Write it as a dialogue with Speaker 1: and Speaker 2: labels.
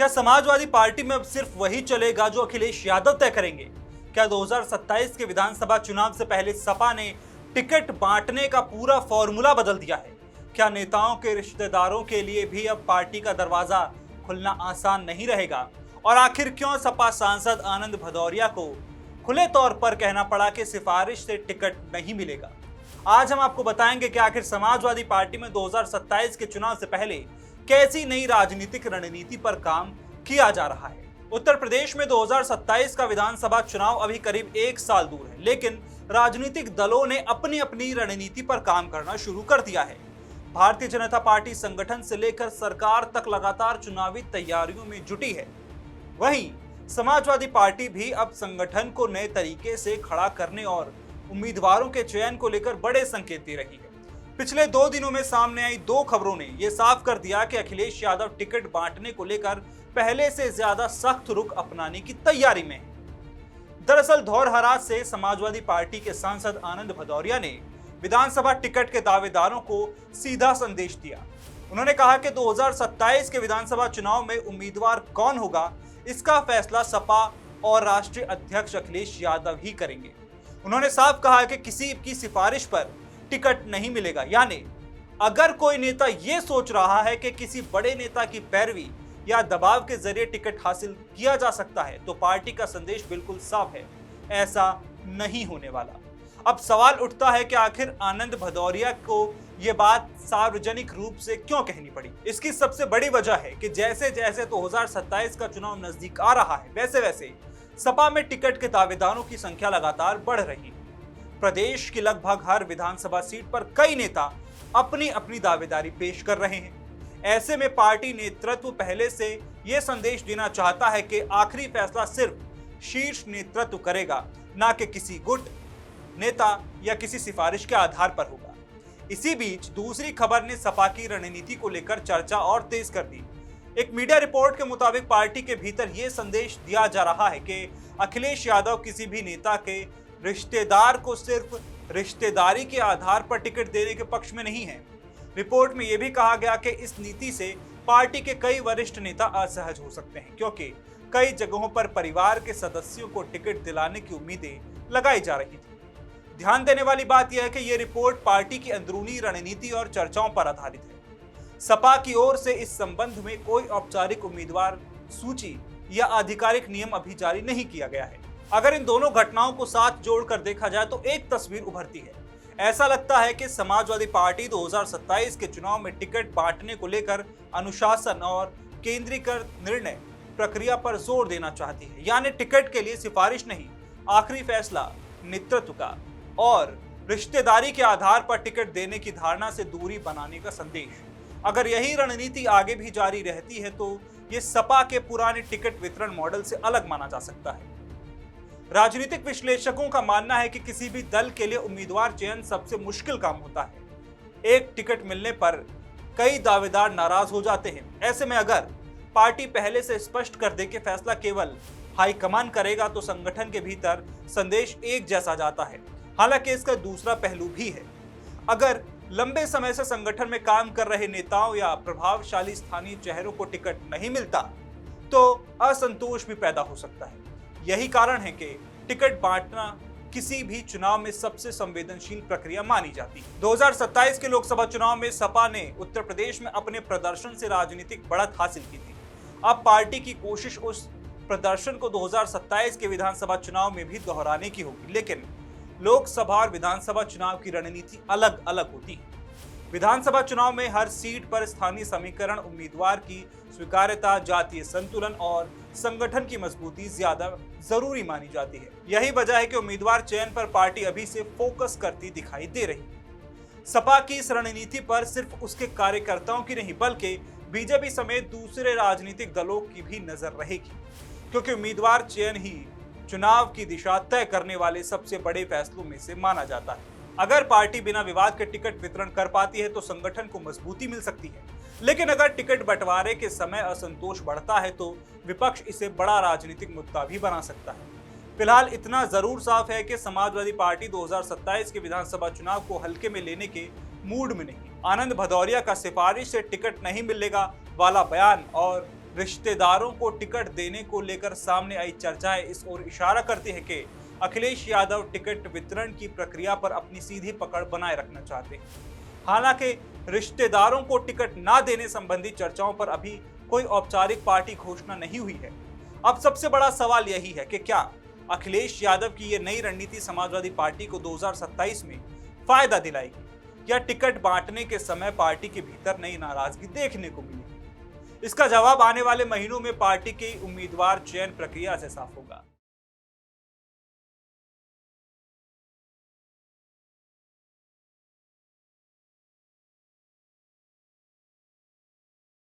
Speaker 1: क्या समाजवादी पार्टी में अब सिर्फ वही चलेगा जो अखिलेश यादव तय करेंगे? क्या 2027 के विधानसभा चुनाव से पहले सपा ने टिकट बांटने का पूरा फॉर्मूला बदल दिया है? क्या नेताओं के रिश्तेदारों के लिए भी अब पार्टी का दरवाजा खुलना आसान नहीं रहेगा? और आखिर क्यों सपा सांसद आनंद भदौरिया को खुले तौर पर कहना पड़ा कि सिफारिश से टिकट नहीं मिलेगा? आज हम आपको बताएंगे कि आखिर समाजवादी पार्टी में 2027 के चुनाव से पहले कैसी नई राजनीतिक रणनीति पर काम किया जा रहा है। उत्तर प्रदेश में 2027 का विधानसभा चुनाव अभी करीब 1 साल दूर है, लेकिन राजनीतिक दलों ने अपनी अपनी रणनीति पर काम करना शुरू कर दिया है। भारतीय जनता पार्टी संगठन से लेकर सरकार तक लगातार चुनावी तैयारियों में जुटी है। वहीं समाजवादी पार्टी भी अब संगठन को नए तरीके से खड़ा करने और उम्मीदवारों के चयन को लेकर बड़े संकेत दे रही है। पिछले 2 दिनों में सामने आई 2 खबरों ने यह साफ कर दिया कि अखिलेश यादव टिकट बांटने को लेकर पहले से ज्यादा सख्त रुख अपनाने की तैयारी में है। दरअसल धौरहरा से समाजवादी पार्टी के सांसद आनंद भदौरिया ने विधानसभा टिकट के दावेदारों को सीधा संदेश दिया। उन्होंने कहा कि 2027 के विधानसभा चुनाव में उम्मीदवार कौन होगा, इसका फैसला सपा और राष्ट्रीय अध्यक्ष अखिलेश यादव ही करेंगे। उन्होंने साफ कहा कि किसी की सिफारिश पर टिकट नहीं मिलेगा, यानी अगर कोई नेता यह सोच रहा है कि किसी बड़े नेता की पैरवी या दबाव के जरिए टिकट हासिल किया जा सकता है, तो पार्टी का संदेश बिल्कुल साफ है, ऐसा नहीं होने वाला। अब सवाल उठता है कि आखिर आनंद भदौरिया को यह बात सार्वजनिक रूप से क्यों कहनी पड़ी। इसकी सबसे बड़ी वजह है कि जैसे जैसे 2027 का चुनाव नजदीक आ रहा है, वैसे वैसे सपा में टिकट के दावेदारों की संख्या लगातार बढ़ रही है। प्रदेश की लगभग हर विधानसभा सीट पर कई नेता अपनी अपनी दावेदारी पेश कर रहे हैं। ऐसे में पार्टी नेतृत्व पहले से यह संदेश देना चाहता है कि आखिरी फैसला सिर्फ शीर्ष नेतृत्व करेगा, ना कि किसी गुट नेता या किसी सिफारिश के आधार पर होगा। इसी बीच दूसरी खबर ने सपा की रणनीति को लेकर चर्चा और तेज कर दी। एक मीडिया रिपोर्ट के मुताबिक पार्टी के भीतर यह संदेश दिया जा रहा है कि अखिलेश यादव किसी भी नेता के रिश्तेदार को सिर्फ रिश्तेदारी के आधार पर टिकट देने के पक्ष में नहीं है। रिपोर्ट में यह भी कहा गया कि इस नीति से पार्टी के कई वरिष्ठ नेता असहज हो सकते हैं, क्योंकि कई जगहों पर परिवार के सदस्यों को टिकट दिलाने की उम्मीदें लगाई जा रही थी। ध्यान देने वाली बात यह है कि यह रिपोर्ट पार्टी की अंदरूनी रणनीति और चर्चाओं पर आधारित है। सपा की ओर से इस संबंध में कोई औपचारिक उम्मीदवार सूची या आधिकारिक नियम अभी जारी नहीं किया गया है। अगर इन दोनों घटनाओं को साथ जोड़कर देखा जाए तो एक तस्वीर उभरती है। ऐसा लगता है कि समाजवादी पार्टी 2027 के चुनाव में टिकट बांटने को लेकर अनुशासन और केंद्रीकृत निर्णय प्रक्रिया पर जोर देना चाहती है, यानी टिकट के लिए सिफारिश नहीं, आखिरी फैसला नेतृत्व का और रिश्तेदारी के आधार पर टिकट देने की धारणा से दूरी बनाने का संदेश। अगर यही रणनीति आगे भी जारी रहती है तो ये सपा के पुराने टिकट वितरण मॉडल से अलग माना जा सकता है। राजनीतिक विश्लेषकों का मानना है कि किसी भी दल के लिए उम्मीदवार चयन सबसे मुश्किल काम होता है। एक टिकट मिलने पर कई दावेदार नाराज हो जाते हैं। ऐसे में अगर पार्टी पहले से स्पष्ट कर दे कि फैसला केवल हाईकमान करेगा तो संगठन के भीतर संदेश एक जैसा जाता है। हालांकि इसका दूसरा पहलू भी है। अगर लंबे समय से संगठन में काम कर रहे नेताओं या प्रभावशाली स्थानीय चेहरों को टिकट नहीं मिलता तो असंतोष भी पैदा हो सकता है। यही कारण है कि टिकट बांटना किसी भी चुनाव में सबसे संवेदनशील प्रक्रिया मानी जाती है। 2027 के लोकसभा चुनाव में सपा ने उत्तर प्रदेश में अपने प्रदर्शन से राजनीतिक बढ़त हासिल की थी। अब पार्टी की कोशिश उस प्रदर्शन को 2027 के विधानसभा चुनाव में भी दोहराने की होगी, लेकिन लोकसभा और विधानसभा चुनाव की रणनीति अलग अलग होती है। विधानसभा चुनाव में हर सीट पर स्थानीय समीकरण, उम्मीदवार की स्वीकार्यता, जातीय संतुलन और संगठन की मजबूती ज्यादा जरूरी मानी जाती है। यही वजह है कि उम्मीदवार चयन पर पार्टी अभी से फोकस करती दिखाई दे रही है। सपा की इस रणनीति पर सिर्फ उसके कार्यकर्ताओं की नहीं बल्कि बीजेपी समेत दूसरे राजनीतिक दलों की भी नजर रहेगी, क्योंकि उम्मीदवार चयन ही चुनाव की दिशा तय करने वाले सबसे बड़े फैसलों में से माना जाता है। अगर पार्टी बिना विवाद के टिकट वितरण कर पाती है तो संगठन को मजबूती मिल सकती है, लेकिन अगर टिकट बंटवारे के समय असंतोष बढ़ता है तो विपक्ष इसे बड़ा राजनीतिक मुद्दा भी बना सकता है। फिलहाल इतना जरूर साफ है कि समाजवादी पार्टी 2027 के विधानसभा चुनाव को हल्के में लेने के मूड में नहीं। आनंद भदौरिया का सिफारिश से टिकट नहीं मिलेगा वाला बयान और रिश्तेदारों को टिकट देने को लेकर सामने आई चर्चाएं इस ओर इशारा करती है कि अखिलेश यादव टिकट वितरण की प्रक्रिया पर अपनी सीधी पकड़ बनाए रखना चाहते हैं। हालांकि रिश्तेदारों को टिकट ना देने संबंधी चर्चाओं पर अभी कोई औपचारिक पार्टी घोषणा नहीं हुई है। अब सबसे बड़ा सवाल यही है कि क्या अखिलेश यादव की ये नई रणनीति समाजवादी पार्टी को 2027 में फायदा दिलाएगी या टिकट बांटने के समय पार्टी के भीतर नई नाराजगी देखने को मिलेगी? इसका जवाब आने वाले महीनों में पार्टी की उम्मीदवार चयन प्रक्रिया से साफ होगा।